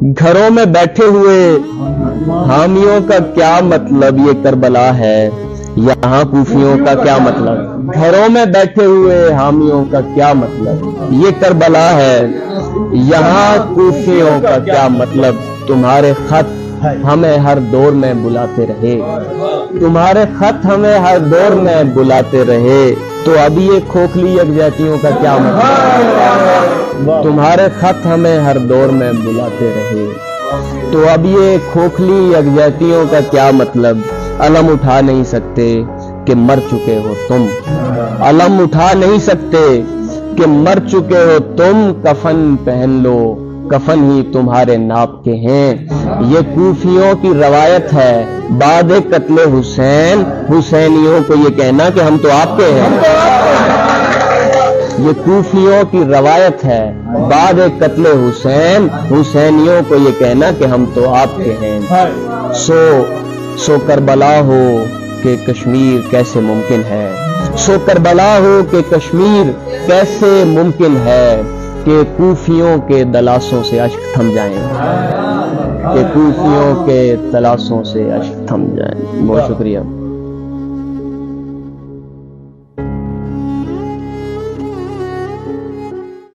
घरों में बैठे हुए हामियों का क्या मतलब, ये करबला है यहाँ कूफियों का क्या मतलब। घरों में बैठे हुए हामियों का क्या मतलब, ये करबला है यहाँ कूफियों का क्या मतलब। तुम्हारे खत हमें हर दौर में बुलाते रहे, तुम्हारे खत हमें हर दौर में बुलाते रहे, तो अब ये खोखली यकजहतियों का क्या मतलब। तुम्हारे खत हमें हर दौर में बुलाते रहे, तो अब ये खोखली यकजहतियों का क्या मतलब। अलम उठा नहीं सकते कि मर चुके हो तुम, अलम उठा नहीं सकते कि मर चुके हो तुम। कफन पहन लो, कफन ही तुम्हारे नाप के हैं। ये कूफियों की रवायत है बाद कत्ले हुसैन, हुसैनियों को ये कहना कि हम तो आपके हैं। ये कूफियों की रवायत है बाद कत्ले हुसैन, हुसैनियों को ये कहना कि हम तो आपके हैं। सो करबला हो कि कश्मीर कैसे मुमकिन है, सो करबला हो कि कश्मीर कैसे मुमकिन है कि कूफियों के दलासों से अश्क थम जाएं, कि कूफियों के तलाशों से अश्क थम जाएं। बहुत शुक्रिया।